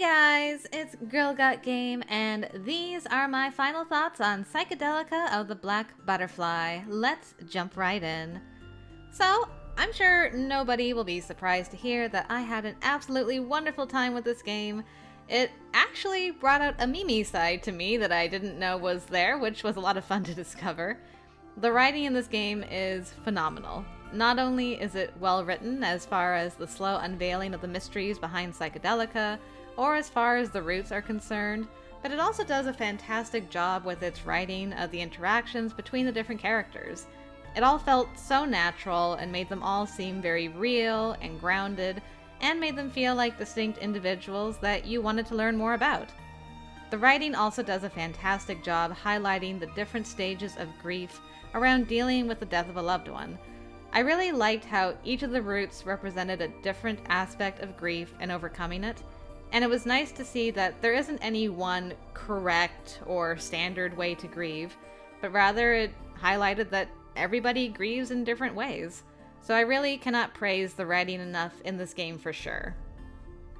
Guys, it's GirlGotGame, and these are my final thoughts on Psychedelica of the Black Butterfly. Let's jump right in. So, I'm sure nobody will be surprised to hear that I had an absolutely wonderful time with this game. It actually brought out a Mimi side to me that I didn't know was there, which was a lot of fun to discover. The writing in this game is phenomenal. Not only is it well written as far as the slow unveiling of the mysteries behind Psychedelica, or as far as the roots are concerned, but it also does a fantastic job with its writing of the interactions between the different characters. It all felt so natural and made them all seem very real and grounded, and made them feel like distinct individuals that you wanted to learn more about. The writing also does a fantastic job highlighting the different stages of grief around dealing with the death of a loved one. I really liked how each of the roots represented a different aspect of grief and overcoming it, and it was nice to see that there isn't any one correct or standard way to grieve, but rather it highlighted that everybody grieves in different ways. So I really cannot praise the writing enough in this game for sure.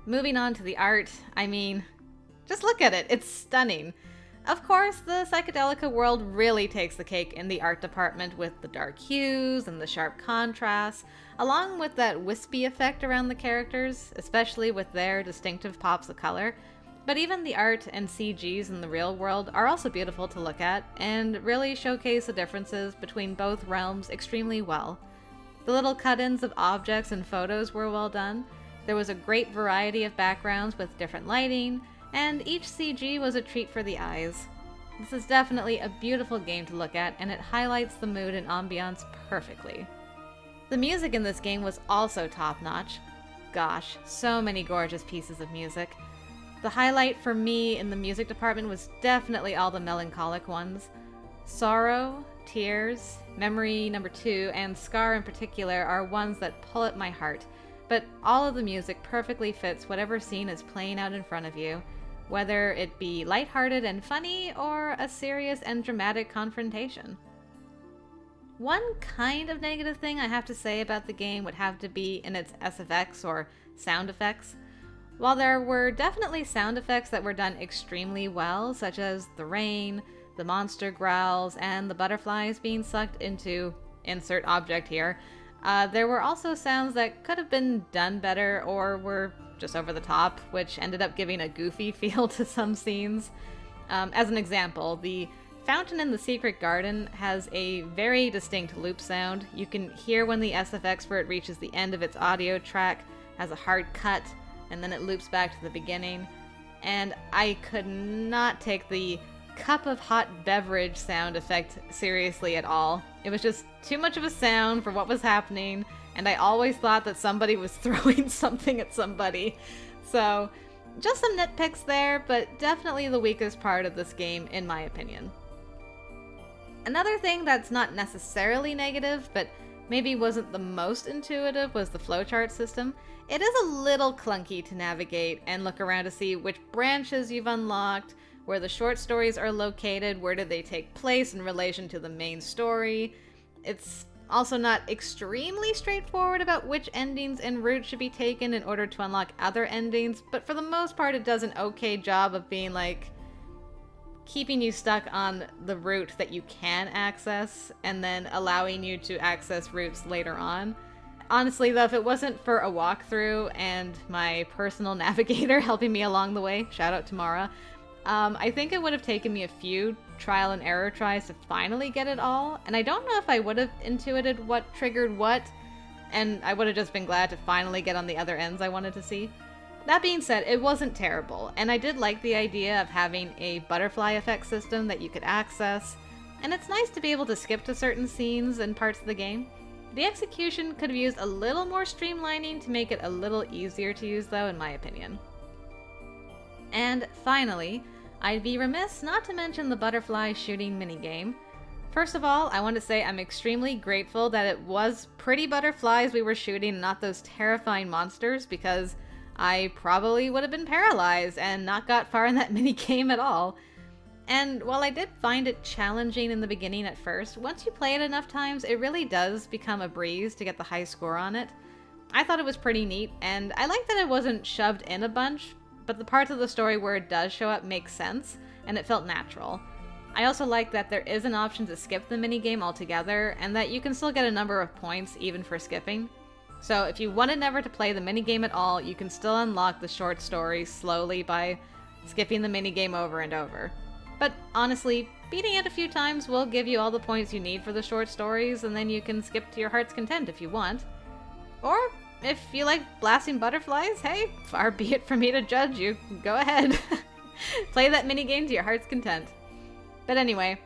Moving on to the art, I mean, just look at it, it's stunning. Of course, the Psychedelica world really takes the cake in the art department with the dark hues and the sharp contrasts, along with that wispy effect around the characters, especially with their distinctive pops of color. But even the art and CGs in the real world are also beautiful to look at, and really showcase the differences between both realms extremely well. The little cut-ins of objects and photos were well done. There was a great variety of backgrounds with different lighting, and each CG was a treat for the eyes. This is definitely a beautiful game to look at, and it highlights the mood and ambiance perfectly. The music in this game was also top-notch. Gosh, so many gorgeous pieces of music. The highlight for me in the music department was definitely all the melancholic ones. Sorrow, Tears, Memory Number 2, and Scar in particular are ones that pull at my heart, but all of the music perfectly fits whatever scene is playing out in front of you, whether it be lighthearted and funny or a serious and dramatic confrontation. One kind of negative thing I have to say about the game would have to be in its SFX or sound effects. While there were definitely sound effects that were done extremely well, such as the rain, the monster growls, and the butterflies being sucked into insert object here, there were also sounds that could have been done better or were just over the top, which ended up giving a goofy feel to some scenes. As an example, the fountain in the secret garden has a very distinct loop sound. You can hear when the SFX for it reaches the end of its audio track has a hard cut, and then it loops back to the beginning. And I could not take the cup of hot beverage sound effect seriously at all. It was just too much of a sound for what was happening, and I always thought that somebody was throwing something at somebody. So, just some nitpicks there, but definitely the weakest part of this game, in my opinion. Another thing that's not necessarily negative, but maybe wasn't the most intuitive, was the flowchart system. It is a little clunky to navigate and look around to see which branches you've unlocked, where the short stories are located, where do they take place in relation to the main story. It's also not extremely straightforward about which endings and routes should be taken in order to unlock other endings, but for the most part it does an okay job of being like keeping you stuck on the route that you can access and then allowing you to access routes later on. Honestly though, if it wasn't for a walkthrough and my personal navigator helping me along the way, shout out to Mara, I think it would have taken me a few trial and error tries to finally get it all, and I don't know if I would have intuited what triggered what, and I would have just been glad to finally get on the other ends I wanted to see. That being said, it wasn't terrible, and I did like the idea of having a butterfly effect system that you could access, and it's nice to be able to skip to certain scenes and parts of the game. The execution could have used a little more streamlining to make it a little easier to use though, in my opinion. And finally, I'd be remiss not to mention the butterfly shooting minigame. First of all, I want to say I'm extremely grateful that it was pretty butterflies we were shooting, not those terrifying monsters, because I probably would have been paralyzed and not got far in that minigame at all. And while I did find it challenging in the beginning at first, once you play it enough times, it really does become a breeze to get the high score on it. I thought it was pretty neat, and I like that it wasn't shoved in a bunch, but the parts of the story where it does show up make sense, and it felt natural. I also like that there is an option to skip the minigame altogether, and that you can still get a number of points even for skipping. So if you wanted never to play the minigame at all, you can still unlock the short story slowly by skipping the minigame over and over. But honestly, beating it a few times will give you all the points you need for the short stories, and then you can skip to your heart's content if you want. Or, if you like blasting butterflies, hey, far be it for me to judge you. Go ahead. Play that minigame to your heart's content. But anyway,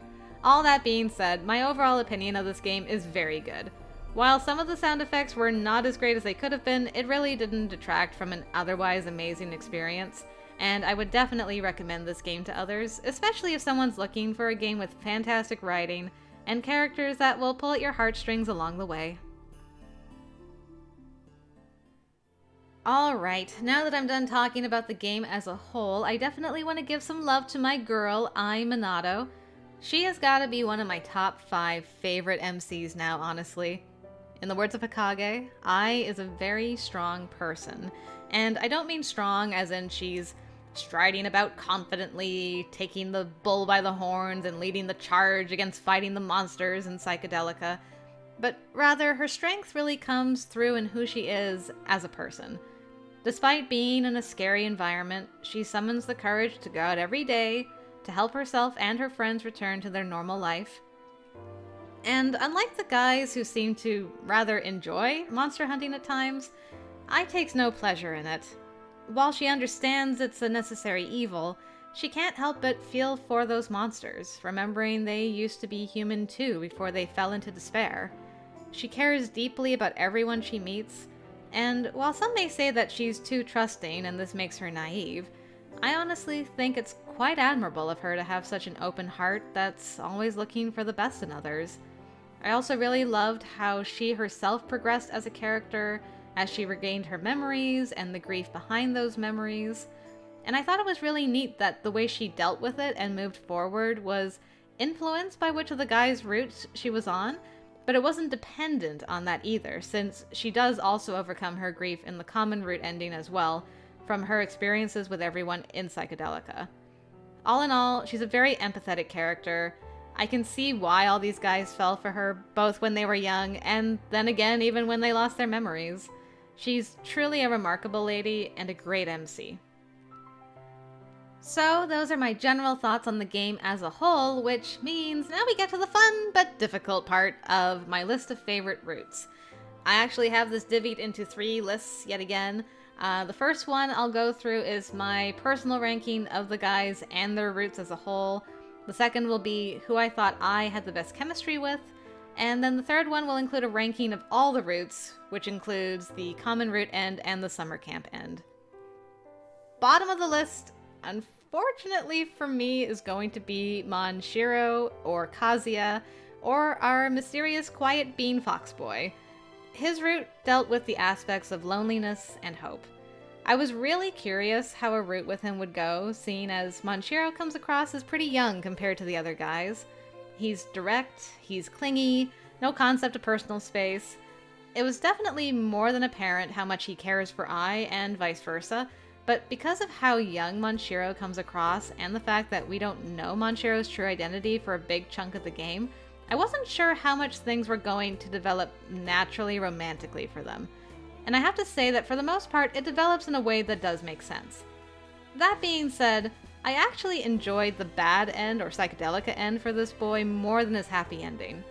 all that being said, my overall opinion of this game is very good. While some of the sound effects were not as great as they could have been, it really didn't detract from an otherwise amazing experience. And I would definitely recommend this game to others, especially if someone's looking for a game with fantastic writing and characters that will pull at your heartstrings along the way. Alright, now that I'm done talking about the game as a whole, I definitely want to give some love to my girl, Ai Minato. She has got to be one of my top 5 favorite MCs now, honestly. In the words of Hokage, Ai is a very strong person. And I don't mean strong as in she's striding about confidently, taking the bull by the horns and leading the charge against fighting the monsters in Psychedelica, but rather her strength really comes through in who she is as a person. Despite being in a scary environment, she summons the courage to go out every day to help herself and her friends return to their normal life. And unlike the guys who seem to rather enjoy monster hunting at times, Ai takes no pleasure in it. While she understands it's a necessary evil, she can't help but feel for those monsters, remembering they used to be human too before they fell into despair. She cares deeply about everyone she meets, and while some may say that she's too trusting and this makes her naive, I honestly think it's quite admirable of her to have such an open heart that's always looking for the best in others. I also really loved how she herself progressed as a character, as she regained her memories and the grief behind those memories. And I thought it was really neat that the way she dealt with it and moved forward was influenced by which of the guys' routes she was on, but it wasn't dependent on that either, since she does also overcome her grief in the common route ending as well, from her experiences with everyone in Psychedelica. All in all, she's a very empathetic character. I can see why all these guys fell for her, both when they were young, and then again even when they lost their memories. She's truly a remarkable lady and a great MC. So those are my general thoughts on the game as a whole, which means now we get to the fun but difficult part of my list of favorite routes. I actually have this divvied into 3 lists yet again. The first one I'll go through is my personal ranking of the guys and their routes as a whole. The second will be who I thought I had the best chemistry with. And then the third one will include a ranking of all the routes, which includes the common route end and the summer camp end. Bottom of the list, unfortunately for me, is going to be Monshiro or Kazuya, or our mysterious quiet bean fox boy. His route dealt with the aspects of loneliness and hope. I was really curious how a route with him would go, seeing as Monshiro comes across as pretty young compared to the other guys. He's direct, he's clingy, no concept of personal space. It was definitely more than apparent how much he cares for Ai and vice versa, but because of how young Monshiro comes across and the fact that we don't know Monshiro's true identity for a big chunk of the game, I wasn't sure how much things were going to develop naturally romantically for them. And I have to say that for the most part, it develops in a way that does make sense. That being said, I actually enjoyed the bad end or Psychedelica end for this boy more than his happy ending.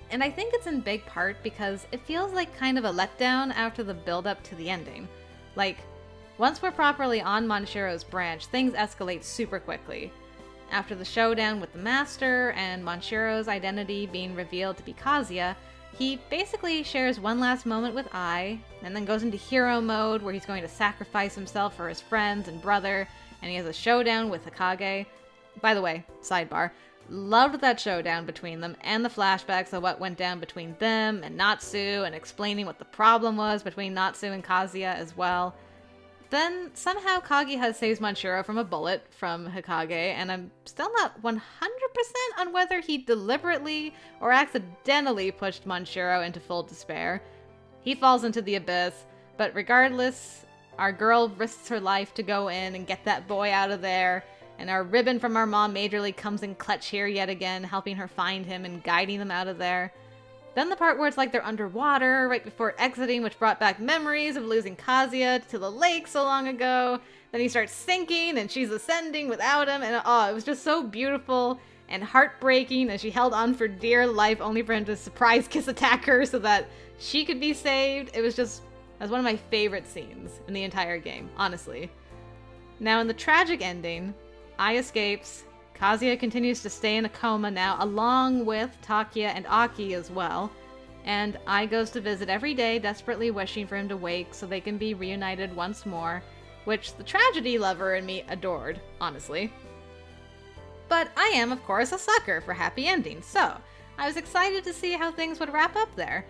And I think it's in big part because it feels like kind of a letdown after the build-up to the ending. Like, once we're properly on Monshiro's branch, things escalate super quickly. After the showdown with the Master and Monshiro's identity being revealed to be Kazuya, he basically shares one last moment with Ai, and then goes into hero mode where he's going to sacrifice himself for his friends and brother, and he has a showdown with Hokage. By the way, sidebar, loved that showdown between them and the flashbacks of what went down between them and Natsu and explaining what the problem was between Natsu and Kazuya as well. Then somehow Kaguya saves Monshiro from a bullet from Hokage, and I'm still not 100% on whether he deliberately or accidentally pushed Monshiro into full despair. He falls into the abyss, but regardless, our girl risks her life to go in and get that boy out of there, and our ribbon from our mom majorly comes in clutch here yet again, helping her find him and guiding them out of there. Then the part where it's like they're underwater right before exiting, which brought back memories of losing Kazuya to the lake so long ago. Then he starts sinking and she's ascending without him, and it was just so beautiful and heartbreaking as she held on for dear life only for him to surprise kiss attack her so that she could be saved. It was one of my favorite scenes in the entire game, honestly. Now in the tragic ending, Ai escapes, Kazuya continues to stay in a coma now, along with Takia and Aki as well, and Ai goes to visit every day, desperately wishing for him to wake so they can be reunited once more, which the tragedy lover in me adored, honestly. But I am, of course, a sucker for happy endings, so I was excited to see how things would wrap up there.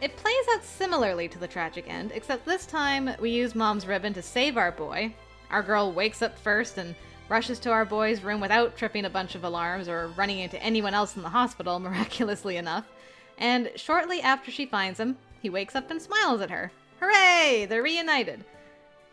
It plays out similarly to the tragic end, except this time we use Mom's ribbon to save our boy. Our girl wakes up first and rushes to our boy's room without tripping a bunch of alarms or running into anyone else in the hospital, miraculously enough. And shortly after she finds him, he wakes up and smiles at her. Hooray! They're reunited!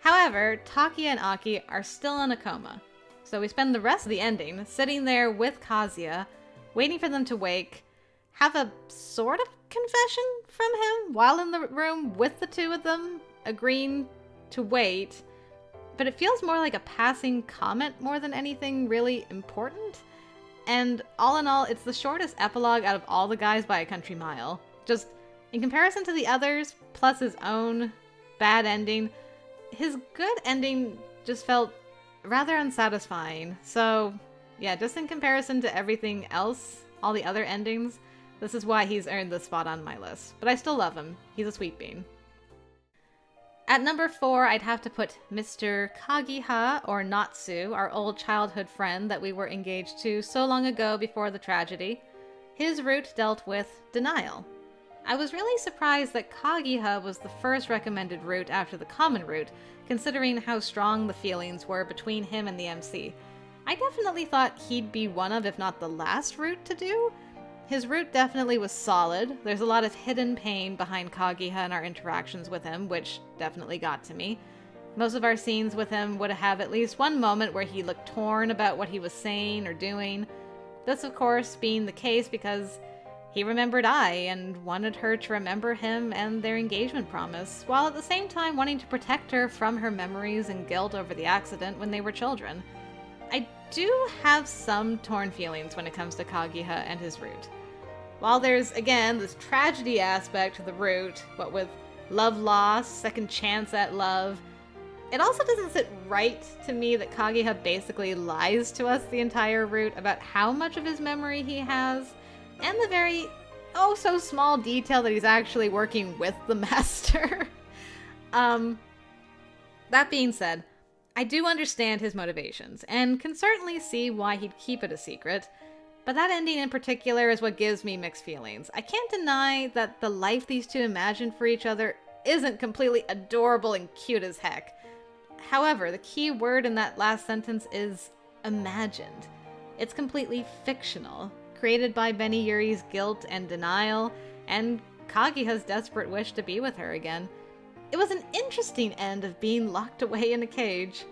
However, Takia and Aki are still in a coma. So we spend the rest of the ending sitting there with Kazuya, waiting for them to wake, have a sort of confession from him while in the room with the two of them, agreeing to wait. But it feels more like a passing comment more than anything really important. And all in all, it's the shortest epilogue out of all the guys by a country mile. Just in comparison to the others, plus his own bad ending, his good ending just felt rather unsatisfying. So yeah, just in comparison to everything else, all the other endings, this is why he's earned this spot on my list. But I still love him. He's a sweet bean. At number 4, I'd have to put Mr. Kagiha, or Natsu, our old childhood friend that we were engaged to so long ago before the tragedy. His route dealt with denial. I was really surprised that Kagiha was the first recommended route after the common route, considering how strong the feelings were between him and the MC. I definitely thought he'd be one of, if not the last route to do. His route definitely was solid. There's a lot of hidden pain behind Kagiha and our interactions with him, which definitely got to me. Most of our scenes with him would have at least one moment where he looked torn about what he was saying or doing. This, of course, being the case because he remembered Ai and wanted her to remember him and their engagement promise, while at the same time wanting to protect her from her memories and guilt over the accident when they were children. I do have some torn feelings when it comes to Kagiha and his route. While there's, again, this tragedy aspect to the route, what with love lost, second chance at love, it also doesn't sit right to me that Kagiha basically lies to us the entire route about how much of his memory he has, and the very, oh so small detail that he's actually working with the master. That being said, I do understand his motivations, and can certainly see why he'd keep it a secret, but that ending in particular is what gives me mixed feelings. I can't deny that the life these two imagine for each other isn't completely adorable and cute as heck. However, the key word in that last sentence is imagined. It's completely fictional, created by Beniyuri's guilt and denial, and Kagiha's desperate wish to be with her again. It was an interesting end of being locked away in a cage.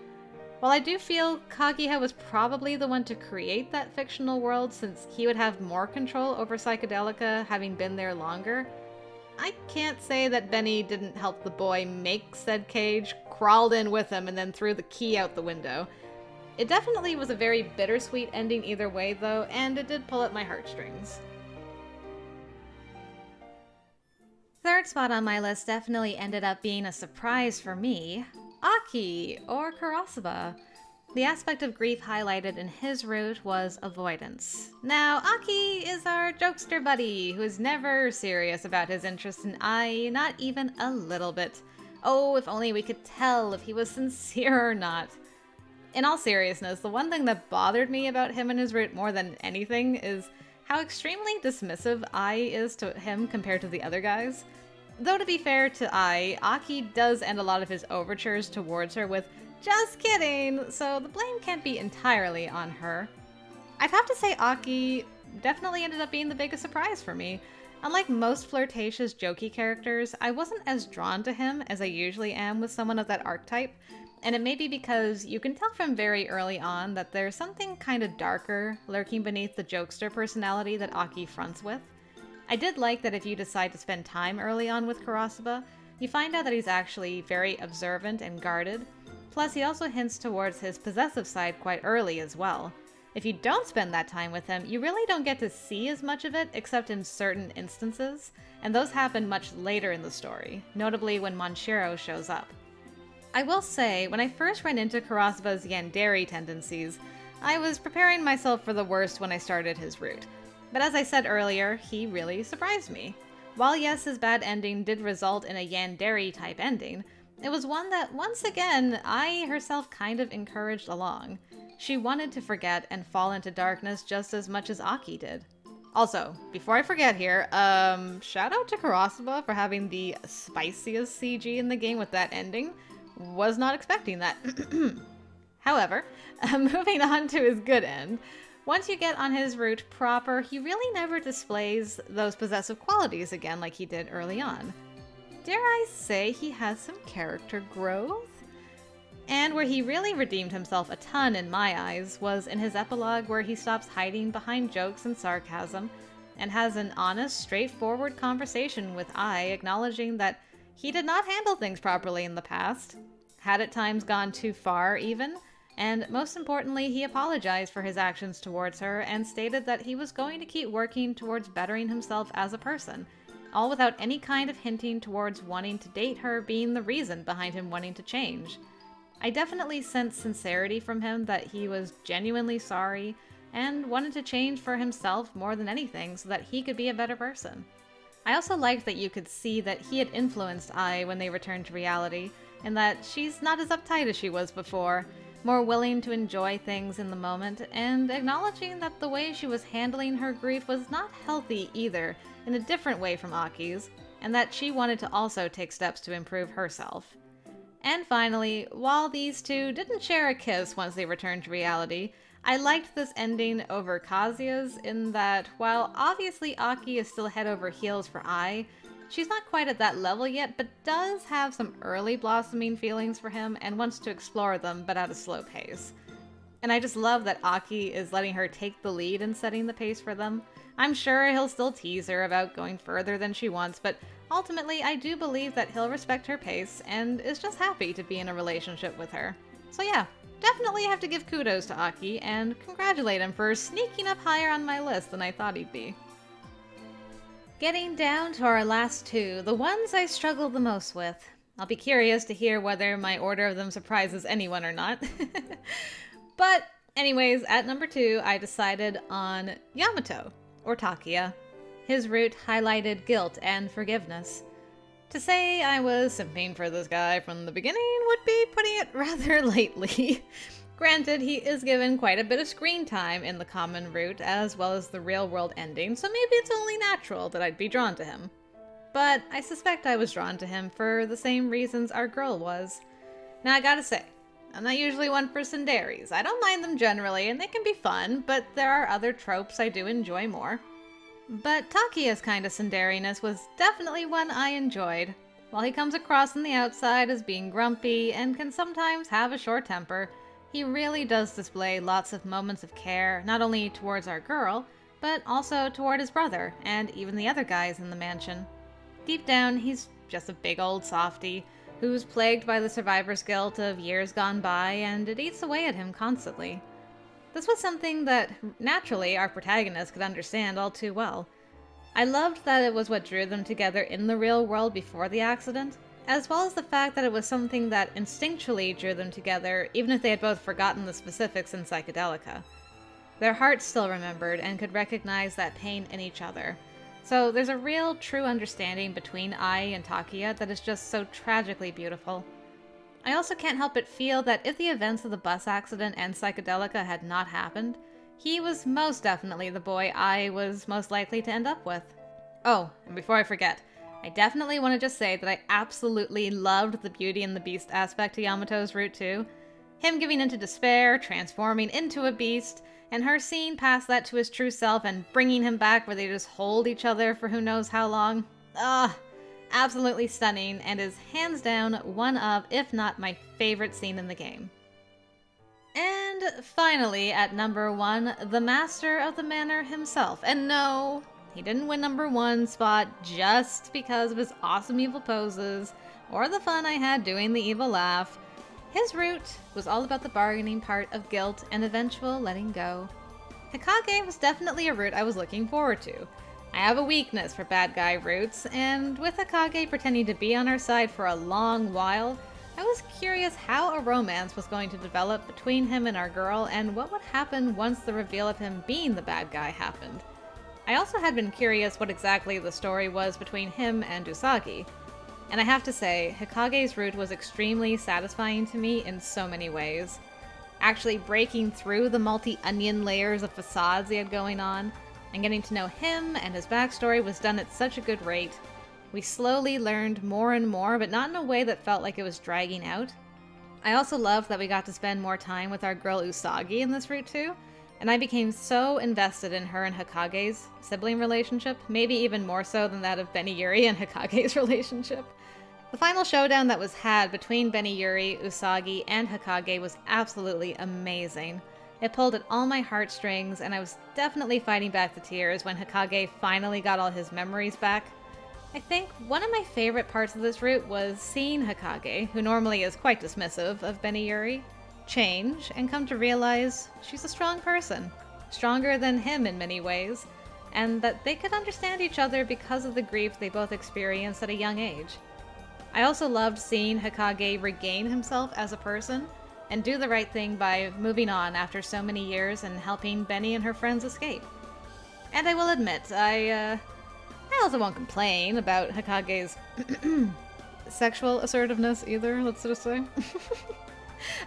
While I do feel Kagiha was probably the one to create that fictional world since he would have more control over Psychedelica having been there longer, I can't say that Benny didn't help the boy make said cage, crawled in with him, and then threw the key out the window. It definitely was a very bittersweet ending either way though, and it did pull at my heartstrings. Third spot on my list definitely ended up being a surprise for me. Aki, or Kurosaba. The aspect of grief highlighted in his route was avoidance. Now, Aki is our jokester buddy, who is never serious about his interest in Ai, not even a little bit. Oh, if only we could tell if he was sincere or not. In all seriousness, the one thing that bothered me about him and his route more than anything is how extremely dismissive Ai is to him compared to the other guys. Though to be fair to Ai, Aki does end a lot of his overtures towards her with "just kidding," so the blame can't be entirely on her. I'd have to say Aki definitely ended up being the biggest surprise for me. Unlike most flirtatious, jokey characters, I wasn't as drawn to him as I usually am with someone of that archetype, and it may be because you can tell from very early on that there's something kind of darker lurking beneath the jokester personality that Aki fronts with. I did like that if you decide to spend time early on with Kurosaba, you find out that he's actually very observant and guarded. Plus, he also hints towards his possessive side quite early as well. If you don't spend that time with him, you really don't get to see as much of it except in certain instances, and those happen much later in the story, notably when Monshiro shows up. I will say, when I first ran into Kurosaba's yandere tendencies, I was preparing myself for the worst when I started his route. But as I said earlier, he really surprised me. While yes, his bad ending did result in a yandere-type ending, it was one that, once again, Ai herself kind of encouraged along. She wanted to forget and fall into darkness just as much as Aki did. Also, before I forget here, shout out to Kurosaba for having the spiciest CG in the game with that ending. Was not expecting that. However, moving on to his good end, once you get on his route proper, he really never displays those possessive qualities again like he did early on. Dare I say he has some character growth? And where he really redeemed himself a ton in my eyes was in his epilogue where he stops hiding behind jokes and sarcasm and has an honest, straightforward conversation with Ai, acknowledging that he did not handle things properly in the past, had at times gone too far even, and most importantly, he apologized for his actions towards her and stated that he was going to keep working towards bettering himself as a person, all without any kind of hinting towards wanting to date her being the reason behind him wanting to change. I definitely sensed sincerity from him that he was genuinely sorry and wanted to change for himself more than anything so that he could be a better person. I also liked that you could see that he had influenced Ai when they returned to reality, and that she's not as uptight as she was before, more willing to enjoy things in the moment, and acknowledging that the way she was handling her grief was not healthy either, in a different way from Aki's, and that she wanted to also take steps to improve herself. And finally, while these two didn't share a kiss once they returned to reality, I liked this ending over Kazuya's in that while obviously Aki is still head over heels for Ai, she's not quite at that level yet, but does have some early blossoming feelings for him and wants to explore them, but at a slow pace. And I just love that Aki is letting her take the lead in setting the pace for them. I'm sure he'll still tease her about going further than she wants, but ultimately I do believe that he'll respect her pace and is just happy to be in a relationship with her. So yeah, definitely have to give kudos to Aki and congratulate him for sneaking up higher on my list than I thought he'd be. Getting down to our last two, the ones I struggled the most with. I'll be curious to hear whether my order of them surprises anyone or not. But anyways, at number 2, I decided on Yamato, or Takia. His route highlighted guilt and forgiveness. To say I was simping for this guy from the beginning would be putting it rather lightly. Granted, he is given quite a bit of screen time in the common route as well as the real-world ending, so maybe it's only natural that I'd be drawn to him. But I suspect I was drawn to him for the same reasons our girl was. Now I gotta say, I'm not usually one for tsunderes. I don't mind them generally, and they can be fun, but there are other tropes I do enjoy more. But Takia's kind of tsunderiness was definitely one I enjoyed. While he comes across on the outside as being grumpy and can sometimes have a short temper, he really does display lots of moments of care, not only towards our girl, but also toward his brother, and even the other guys in the mansion. Deep down, he's just a big old softy, who's plagued by the survivor's guilt of years gone by, and it eats away at him constantly. This was something that, naturally, our protagonist could understand all too well. I loved that it was what drew them together in the real world before the accident, as well as the fact that it was something that instinctually drew them together, even if they had both forgotten the specifics in Psychedelica. Their hearts still remembered and could recognize that pain in each other. So there's a real, true understanding between Ai and Takia that is just so tragically beautiful. I also can't help but feel that if the events of the bus accident and Psychedelica had not happened, he was most definitely the boy I was most likely to end up with. Oh, and before I forget, I definitely want to just say that I absolutely loved the Beauty and the Beast aspect to Yamato's route too. Him giving into despair, transforming into a beast, and her seeing past that to his true self and bringing him back where they just hold each other for who knows how long. Absolutely stunning, and is hands down one of, if not my favorite scene in the game. And finally, at number 1, the master of the manor himself. And no, he didn't win number 1 spot just because of his awesome evil poses, or the fun I had doing the evil laugh. His route was all about the bargaining part of guilt and eventual letting go. Hokage was definitely a route I was looking forward to. I have a weakness for bad guy routes, and with Hokage pretending to be on our side for a long while, I was curious how a romance was going to develop between him and our girl, and what would happen once the reveal of him being the bad guy happened. I also had been curious what exactly the story was between him and Usagi. And I have to say, Hokage's route was extremely satisfying to me in so many ways. Actually breaking through the multi-onion layers of facades he had going on, and getting to know him and his backstory was done at such a good rate. We slowly learned more and more, but not in a way that felt like it was dragging out. I also loved that we got to spend more time with our girl Usagi in this route too, and I became so invested in her and Hokage's sibling relationship, maybe even more so than that of Beniyuri and Hokage's relationship. The final showdown that was had between Beniyuri, Usagi, and Hokage was absolutely amazing. It pulled at all my heartstrings, and I was definitely fighting back the tears when Hokage finally got all his memories back. I think one of my favorite parts of this route was seeing Hokage, who normally is quite dismissive of Beniyuri, change and come to realize she's a strong person, stronger than him in many ways, and that they could understand each other because of the grief they both experienced at a young age. I also loved seeing Hokage regain himself as a person and do the right thing by moving on after so many years and helping Benny and her friends escape. And I will admit, I also won't complain about Hokage's sexual assertiveness either, let's just say.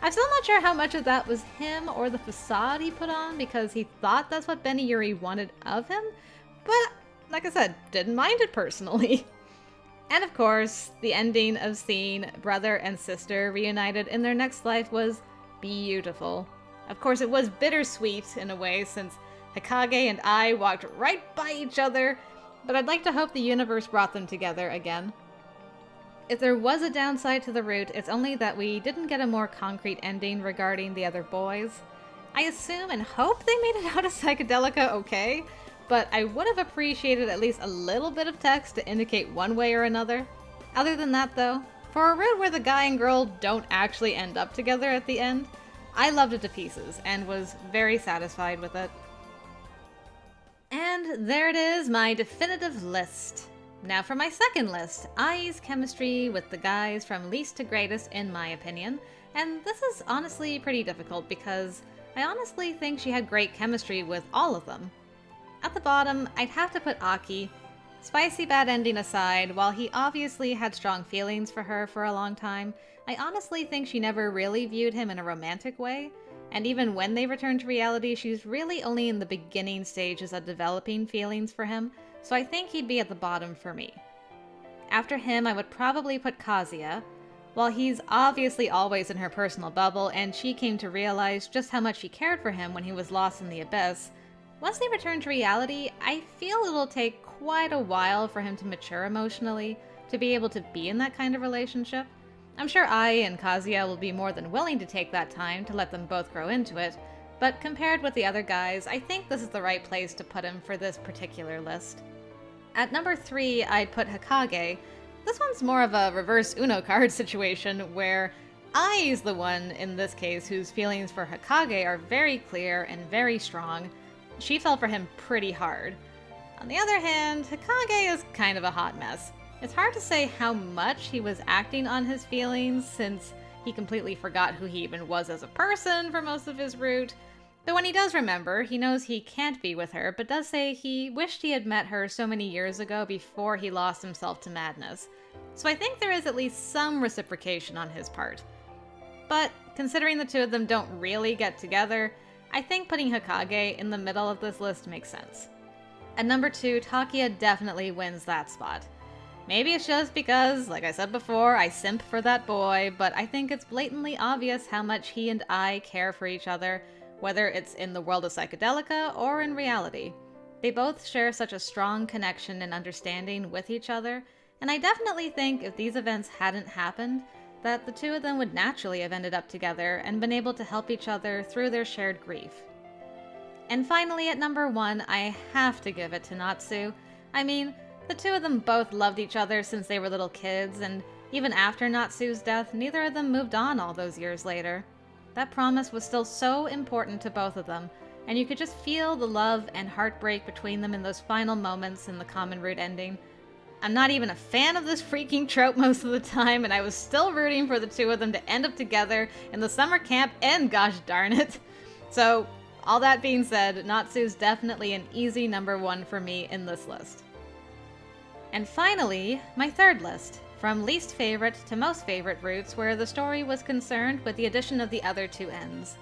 I'm still not sure how much of that was him or the facade he put on because he thought that's what Beniyuri wanted of him, but like I said, didn't mind it personally. And of course, the ending of seeing brother and sister reunited in their next life was beautiful. Of course, it was bittersweet in a way since Hokage and I walked right by each other, but I'd like to hope the universe brought them together again. If there was a downside to the route, it's only that we didn't get a more concrete ending regarding the other boys. I assume and hope they made it out of Psychedelica okay, but I would have appreciated at least a little bit of text to indicate one way or another. Other than that though, for a route where the guy and girl don't actually end up together at the end, I loved it to pieces and was very satisfied with it. And there it is, my definitive list. Now for my second list, Ai's chemistry with the guys from least to greatest in my opinion, and this is honestly pretty difficult because I honestly think she had great chemistry with all of them. At the bottom, I'd have to put Aki. Spicy bad ending aside, while he obviously had strong feelings for her for a long time, I honestly think she never really viewed him in a romantic way, and even when they return to reality, she's really only in the beginning stages of developing feelings for him, so I think he'd be at the bottom for me. After him, I would probably put Kazuya. While he's obviously always in her personal bubble, and she came to realize just how much she cared for him when he was lost in the abyss, once they return to reality, I feel it'll take quite a while for him to mature emotionally to be able to be in that kind of relationship. I'm sure Ai and Kazuya will be more than willing to take that time to let them both grow into it, but compared with the other guys, I think this is the right place to put him for this particular list. At number 3, I'd put Hokage. This one's more of a reverse Uno card situation where Ai's the one, in this case, whose feelings for Hokage are very clear and very strong. She fell for him pretty hard. On the other hand, Hokage is kind of a hot mess. It's hard to say how much he was acting on his feelings since he completely forgot who he even was as a person for most of his route. But when he does remember, he knows he can't be with her, but does say he wished he had met her so many years ago before he lost himself to madness. So I think there is at least some reciprocation on his part. But considering the two of them don't really get together, I think putting Hokage in the middle of this list makes sense. At number 2, Takia definitely wins that spot. Maybe it's just because, like I said before, I simp for that boy, but I think it's blatantly obvious how much he and I care for each other, whether it's in the world of Psychedelica or in reality. They both share such a strong connection and understanding with each other, and I definitely think if these events hadn't happened, that the two of them would naturally have ended up together and been able to help each other through their shared grief. And finally, at number 1, I have to give it to Natsu. I mean, the two of them both loved each other since they were little kids, and even after Natsu's death, neither of them moved on all those years later. That promise was still so important to both of them, and you could just feel the love and heartbreak between them in those final moments in the common root ending. I'm not even a fan of this freaking trope most of the time, and I was still rooting for the two of them to end up together in the summer camp, and gosh darn it. So, all that being said, Natsu's definitely an easy number 1 for me in this list. And finally, my third list, from least favorite to most favorite roots, where the story was concerned with the addition of the other two ends.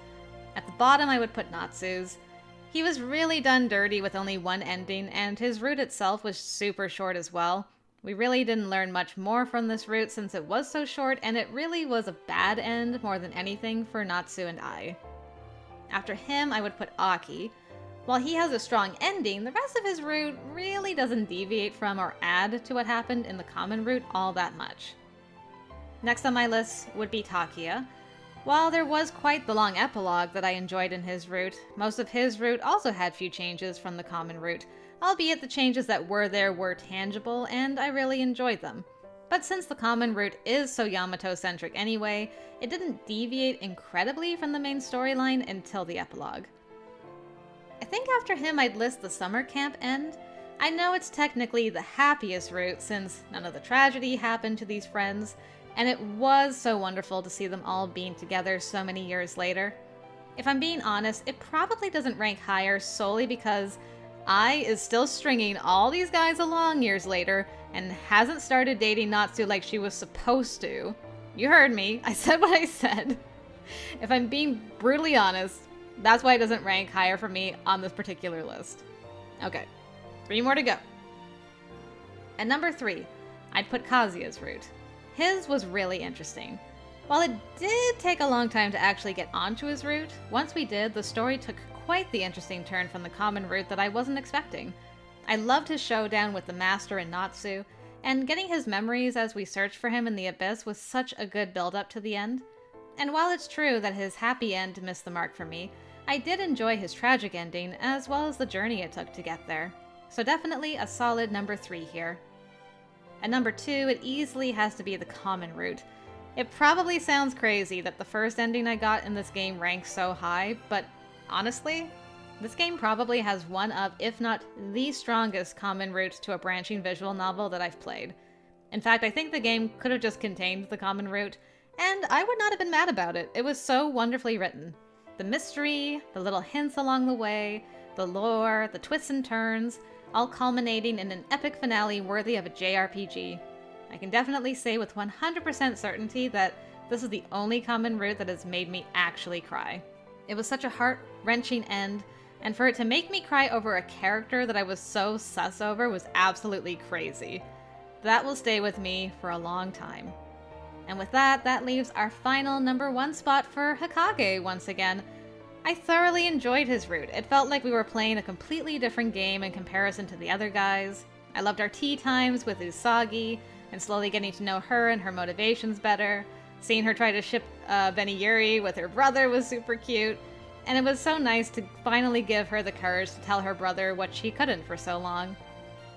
At the bottom I would put Natsu's. He was really done dirty with only one ending, and his route itself was super short as well. We really didn't learn much more from this route since it was so short, and it really was a bad end more than anything for Natsu and I. After him, I would put Aki. While he has a strong ending, the rest of his route really doesn't deviate from or add to what happened in the common route all that much. Next on my list would be Takia. While there was quite the long epilogue that I enjoyed in his route, most of his route also had few changes from the common route, albeit the changes that were there were tangible, and I really enjoyed them. But since the common route is so Yamato-centric anyway, it didn't deviate incredibly from the main storyline until the epilogue. I think after him I'd list the summer camp end. I know it's technically the happiest route since none of the tragedy happened to these friends, and it was so wonderful to see them all being together so many years later. If I'm being honest, it probably doesn't rank higher solely because Ai is still stringing all these guys along years later and hasn't started dating Natsu like she was supposed to. You heard me, I said what I said. If I'm being brutally honest, that's why it doesn't rank higher for me on this particular list. Okay, 3 more to go. At number 3, I'd put Kazuya's route. His was really interesting. While it did take a long time to actually get onto his route, once we did, the story took quite the interesting turn from the common route that I wasn't expecting. I loved his showdown with the Master and Natsu, and getting his memories as we searched for him in the Abyss was such a good build-up to the end. And while it's true that his happy end missed the mark for me, I did enjoy his tragic ending as well as the journey it took to get there. So definitely a solid number 3 here. At number 2, it easily has to be the common route. It probably sounds crazy that the first ending I got in this game ranks so high, but honestly, this game probably has one of, if not the strongest common route to a branching visual novel that I've played. In fact, I think the game could have just contained the common route, and I would not have been mad about it. It was so wonderfully written. The mystery, the little hints along the way, the lore, the twists and turns, all culminating in an epic finale worthy of a JRPG. I can definitely say with 100% certainty that this is the only common route that has made me actually cry. It was such a heart-wrenching end, and for it to make me cry over a character that I was so sus over was absolutely crazy. That will stay with me for a long time. And with that, that leaves our final number 1 spot for Hokage once again. I thoroughly enjoyed his route. It felt like we were playing a completely different game in comparison to the other guys. I loved our tea times with Usagi, and slowly getting to know her and her motivations better. Seeing her try to ship Beniyuri with her brother was super cute. And it was so nice to finally give her the courage to tell her brother what she couldn't for so long.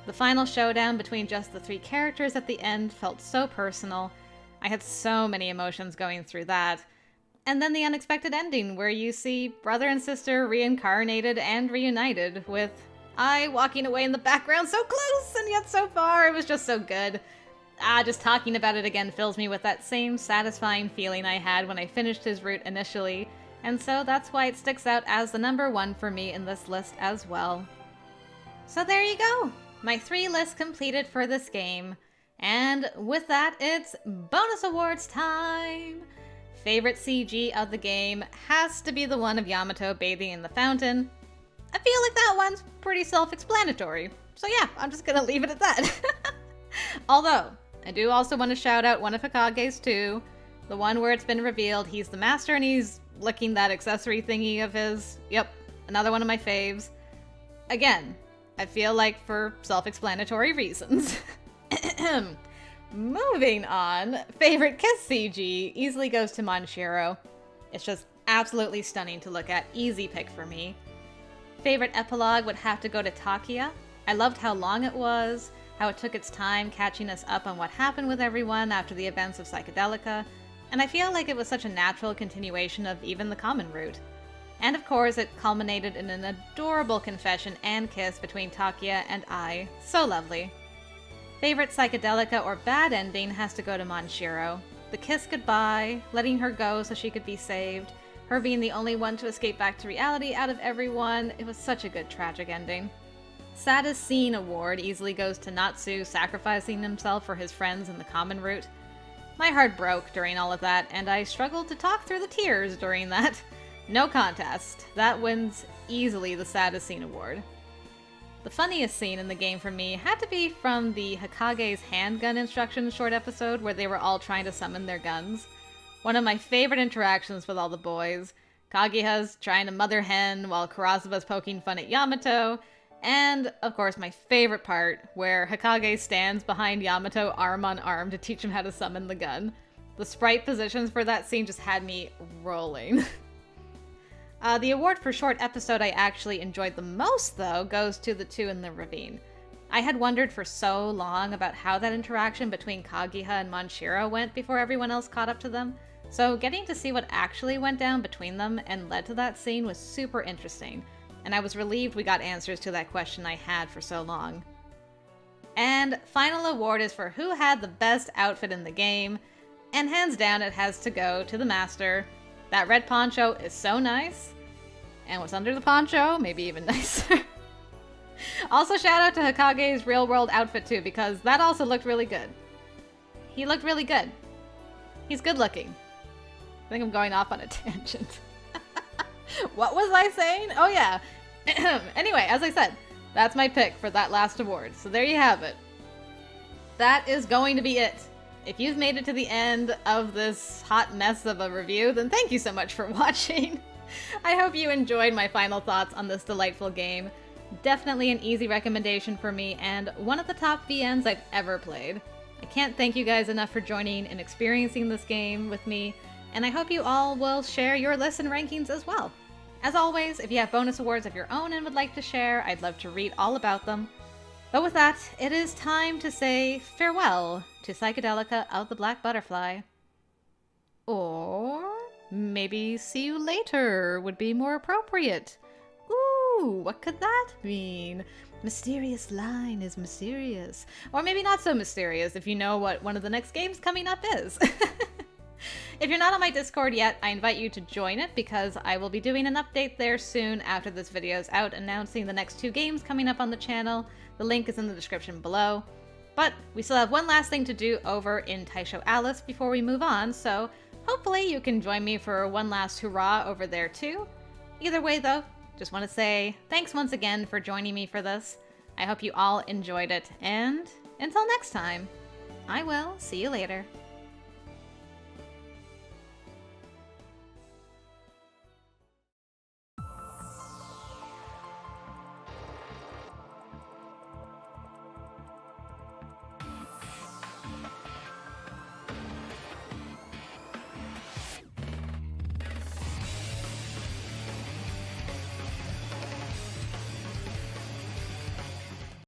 The final showdown between just the 3 characters at the end felt so personal. I had so many emotions going through that. And then the unexpected ending where you see brother and sister reincarnated and reunited, with I walking away in the background so close and yet so far. It was just so good. Just talking about it again fills me with that same satisfying feeling I had when I finished his route initially, and so that's why it sticks out as the number 1 for me in this list as well. So there you go, my 3 lists completed for this game. And with that, it's bonus awards time! Favorite CG of the game has to be the one of Yamato bathing in the fountain. I feel like that one's pretty self-explanatory, so yeah, I'm just gonna leave it at that. Although, I do also want to shout out one of Hokage's too, the one where it's been revealed he's the master and he's licking that accessory thingy of his. Yep, another one of my faves. Again, I feel like for self-explanatory reasons. Moving on, favorite kiss CG easily goes to Monshiro. It's just absolutely stunning to look at, easy pick for me. Favorite epilogue would have to go to Takia. I loved how long it was, how it took its time catching us up on what happened with everyone after the events of Psychedelica, and I feel like it was such a natural continuation of even the common route. And of course, it culminated in an adorable confession and kiss between Takia and I. So lovely. Favorite Psychedelica or bad ending has to go to Monshiro. The kiss goodbye, letting her go so she could be saved, her being the only one to escape back to reality out of everyone. It was such a good tragic ending. Saddest scene award easily goes to Natsu sacrificing himself for his friends in the common route. My heart broke during all of that, and I struggled to talk through the tears during that. No contest. That wins easily the saddest scene award. The funniest scene in the game for me had to be from the Hokage's handgun instructions short episode where they were all trying to summon their guns. One of my favorite interactions with all the boys. Kageha's trying to mother hen while Karasaba's poking fun at Yamato. And, of course, my favorite part, where Hokage stands behind Yamato arm on arm to teach him how to summon the gun. The sprite positions for that scene just had me rolling. The award for short episode I actually enjoyed the most, though, goes to the two in the ravine. I had wondered for so long about how that interaction between Kageha and Monshiro went before everyone else caught up to them, so getting to see what actually went down between them and led to that scene was super interesting, and I was relieved we got answers to that question I had for so long. And final award is for who had the best outfit in the game, and hands down it has to go to the master. That red poncho is so nice. And what's under the poncho, maybe even nicer. Also shout out to Hokage's real world outfit too, because that also looked really good. He looked really good. He's good looking. I think I'm going off on a tangent. What was I saying? Oh yeah. Anyway, as I said, that's my pick for that last award. So there you have it. That is going to be it. If you've made it to the end of this hot mess of a review, then thank you so much for watching. I hope you enjoyed my final thoughts on this delightful game. Definitely an easy recommendation for me, and one of the top VNs I've ever played. I can't thank you guys enough for joining and experiencing this game with me, and I hope you all will share your lists and rankings as well. As always, if you have bonus awards of your own and would like to share, I'd love to read all about them. But with that, it is time to say farewell to Psychedelica of the Black Butterfly. Or maybe see you later would be more appropriate. Ooh, what could that mean? Mysterious line is mysterious. Or maybe not so mysterious if you know what one of the next games coming up is. If you're not on my Discord yet, I invite you to join it because I will be doing an update there soon after this video is out announcing the next 2 games coming up on the channel. The link is in the description below. But we still have one last thing to do over in Taisho Alice before we move on, so hopefully you can join me for one last hurrah over there too. Either way though, just want to say thanks once again for joining me for this. I hope you all enjoyed it, and until next time, I will see you later.